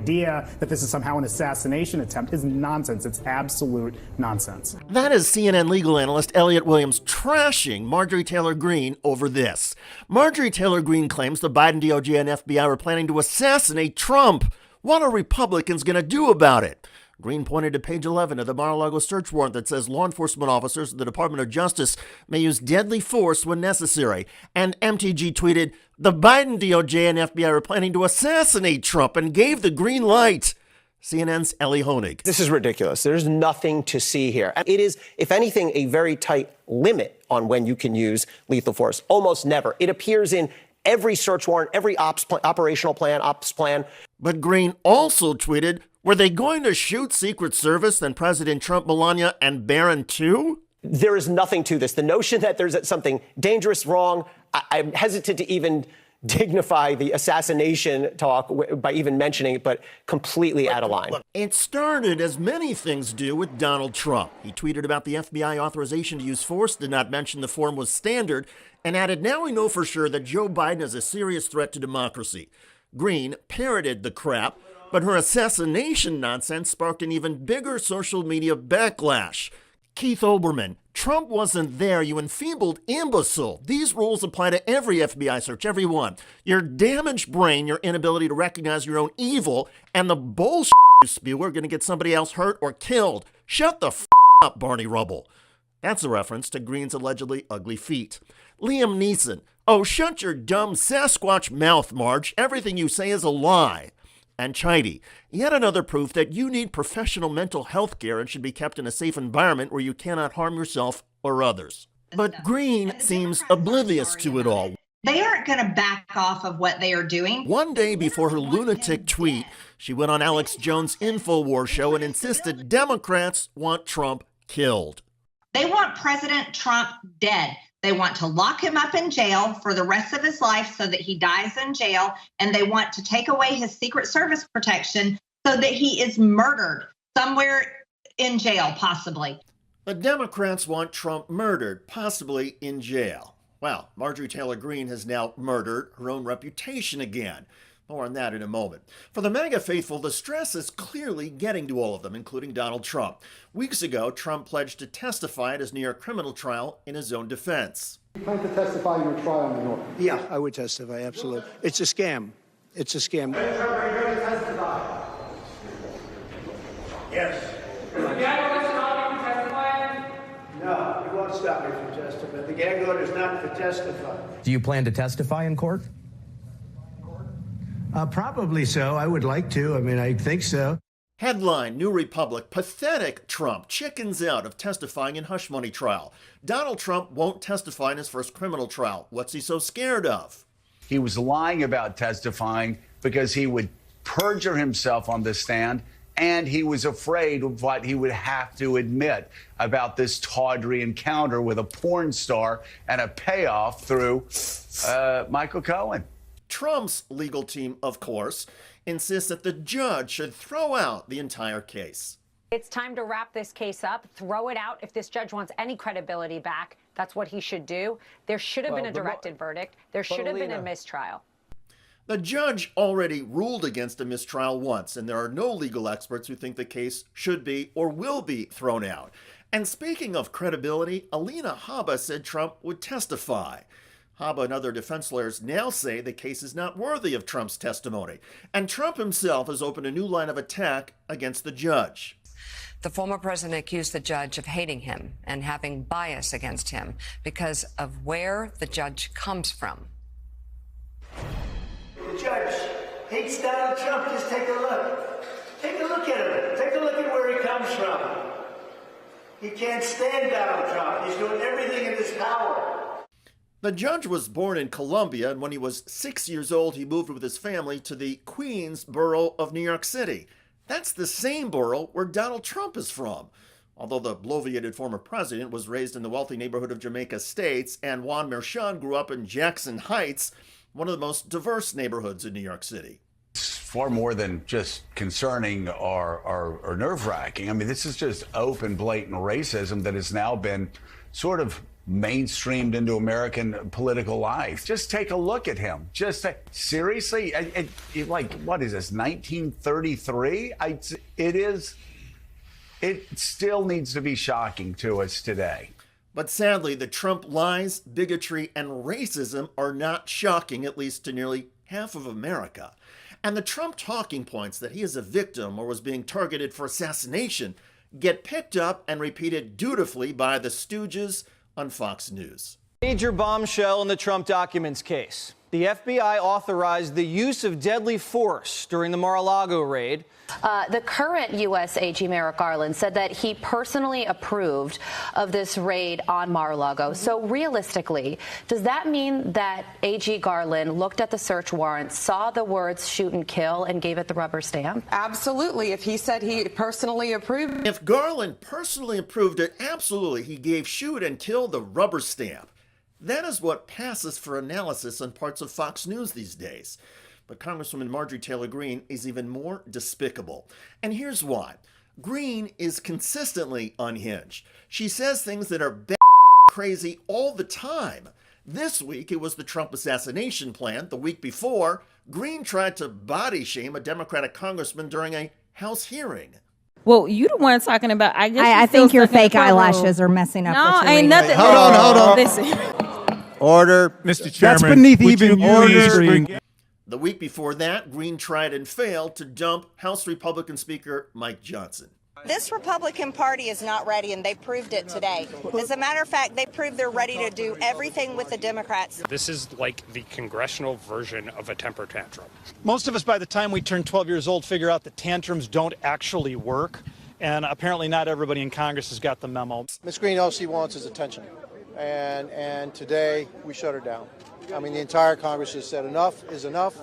idea that this is somehow an assassination attempt is nonsense. It's absolute nonsense. That is CNN legal analyst Elliot Williams trashing Marjorie Taylor Greene over this. Marjorie Taylor Greene claims the Biden DOJ and FBI were planning to assassinate Trump. What are Republicans going to do about it? Greene pointed to page 11 of the Mar-a-Lago search warrant that says law enforcement officers of the Department of Justice may use deadly force when necessary. And MTG tweeted, the Biden DOJ and FBI are planning to assassinate Trump and gave the green light. CNN's Ellie Honig. This is ridiculous. There's nothing to see here. It is, if anything, a very tight limit on when you can use lethal force. Almost never. It appears in every search warrant, every operational plan, ops plan. But Greene also tweeted, were they going to shoot Secret Service, then President Trump, Melania, and Barron too? There is nothing to this. The notion that there's something dangerous, wrong, I'm hesitant to even dignify the assassination talk by even mentioning it, but completely out of line. It started, as many things do, with Donald Trump. He tweeted about the FBI authorization to use force, did not mention the form was standard, and added, now we know for sure that Joe Biden is a serious threat to democracy. Greene parroted the crap, but her assassination nonsense sparked an even bigger social media backlash. Keith Olbermann, Trump wasn't there, you enfeebled imbecile. These rules apply to every FBI search, every one. Your damaged brain, your inability to recognize your own evil, and the bullshit you spew are going to get somebody else hurt or killed. Shut the up, Barney Rubble. That's a reference to Greene's allegedly ugly feet. Liam Neeson, oh, shut your dumb Sasquatch mouth, Marge. Everything you say is a lie. And Chidey, yet another proof that you need professional mental health care and should be kept in a safe environment where you cannot harm yourself or others. But Greene seems oblivious to it all. They aren't going to back off of what they are doing. One day before her lunatic tweet, she went on Alex Jones' InfoWars show and insisted Democrats want Trump killed. They want President Trump dead. They want to lock him up in jail for the rest of his life so that he dies in jail. And they want to take away his Secret Service protection so that he is murdered somewhere in jail, possibly. The Democrats want Trump murdered, possibly in jail. Well, Marjorie Taylor Greene has now murdered her own reputation again. More on that in a moment. For the MAGA faithful, the stress is clearly getting to all of them, including Donald Trump. Weeks ago, Trump pledged to testify at his New York criminal trial in his own defense. You plan to testify in your trial in New York? Yeah, I would testify, absolutely. It's a scam. It's a scam. Are you going to testify? Yes. Is the gag order stopping you from testifying? No, it won't stop me from testifying. The gag order is not for testifying. Do you plan to testify in court? Probably so. I would like to. I mean, I think so. Headline, New Republic, pathetic Trump chickens out of testifying in hush money trial. Donald Trump won't testify in his first criminal trial. What's he so scared of? He was lying about testifying because he would perjure himself on the stand, and he was afraid of what he would have to admit about this tawdry encounter with a porn star and a payoff through Michael Cohen. Trump's legal team, of course, insists that the judge should throw out the entire case. It's time to wrap this case up, throw it out. If this judge wants any credibility back, that's what he should do. There should have been a directed verdict. There should have been a mistrial. The judge already ruled against a mistrial once, and there are no legal experts who think the case should be or will be thrown out. And speaking of credibility, Alina Habba said Trump would testify. Habba and other defense lawyers now say the case is not worthy of Trump's testimony. And Trump himself has opened a new line of attack against the judge. The former president accused the judge of hating him and having bias against him because of where the judge comes from. The judge hates Donald Trump. Just take a look. Take a look at him. Take a look at where he comes from. He can't stand Donald Trump. He's doing everything in his power. The judge was born in Colombia, and when he was 6 years old, he moved with his family to the Queens borough of New York City. That's the same borough where Donald Trump is from. Although the bloviated former president was raised in the wealthy neighborhood of Jamaica Estates, and Juan Merchan grew up in Jackson Heights, one of the most diverse neighborhoods in New York City. It's far more than just concerning or nerve-wracking. I mean, this is just open, blatant racism that has now been sort of mainstreamed into American political life. Just take a look at him. Just seriously, like, what is this, 1933? It still needs to be shocking to us today. But sadly, the Trump lies, bigotry, and racism are not shocking, at least to nearly half of America. And the Trump talking points that he is a victim or was being targeted for assassination get picked up and repeated dutifully by the stooges on Fox News. Major bombshell in the Trump documents case. The FBI authorized the use of deadly force during the Mar-a-Lago raid. The current U.S. AG Merrick Garland said that he personally approved of this raid on Mar-a-Lago. So realistically, does that mean that AG Garland looked at the search warrant, saw the words shoot and kill, and gave it the rubber stamp? Absolutely. If he said he personally approved. If Garland personally approved it, absolutely, he gave shoot and kill the rubber stamp. That is what passes for analysis on parts of Fox News these days. But Congresswoman Marjorie Taylor Greene is even more despicable. And here's why. Greene is consistently unhinged. She says things that are crazy all the time. This week, it was the Trump assassination plan. The week before, Greene tried to body shame a Democratic congressman during a House hearing. Well, you the one talking about. I think your fake eyelashes are messing up. No, ain't nothing. Hold on. Listen. Order, Mr. Chairman. That's beneath even order. The week before that, Greene tried and failed to dump House Republican Speaker Mike Johnson. This Republican Party is not ready, and they proved it today. As a matter of fact, they proved they're ready to do everything with the Democrats. This is like the congressional version of a temper tantrum. Most of us, by the time we turn 12 years old, figure out that tantrums don't actually work. And apparently not everybody in Congress has got the memo. Ms. Greene, all she wants is attention. And today we shut her down. I mean, the entire Congress has said enough is enough.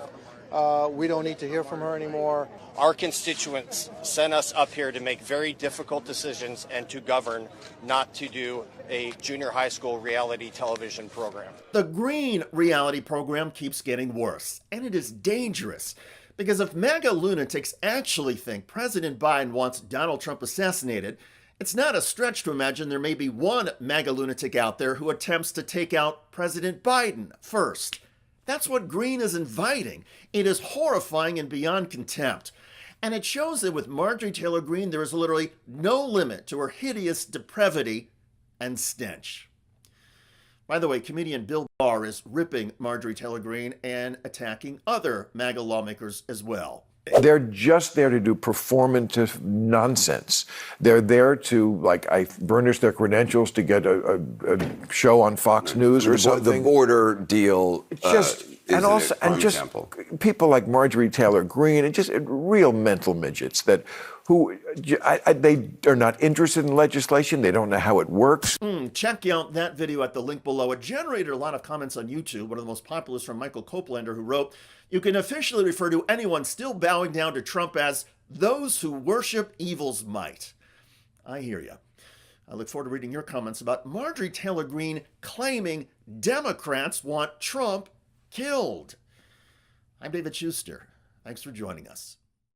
We don't need to hear from her anymore. Our constituents sent us up here to make very difficult decisions and to govern, not to do a junior high school reality television program. The Greene reality program keeps getting worse, and it is dangerous. Because if MAGA lunatics actually think President Biden wants Donald Trump assassinated, it's not a stretch to imagine there may be one MAGA lunatic out there who attempts to take out President Biden first. That's what Greene is inviting. It is horrifying and beyond contempt. And it shows that with Marjorie Taylor Greene, there is literally no limit to her hideous depravity and stench. By the way, comedian Bill Barr is ripping Marjorie Taylor Greene and attacking other MAGA lawmakers as well. They're just there to do performative nonsense. They're there to, burnish their credentials to get a show on Fox News or something. The border deal example. People like Marjorie Taylor Greene and just real mental midgets they are not interested in legislation. They don't know how it works. Check out that video at the link below. It generated a lot of comments on YouTube. One of the most popular is from Michael Coplander, who wrote, "You can officially refer to anyone still bowing down to Trump as those who worship evil's might." I hear you. I look forward to reading your comments about Marjorie Taylor Greene claiming Democrats want Trump killed. I'm David Schuster. Thanks for joining us.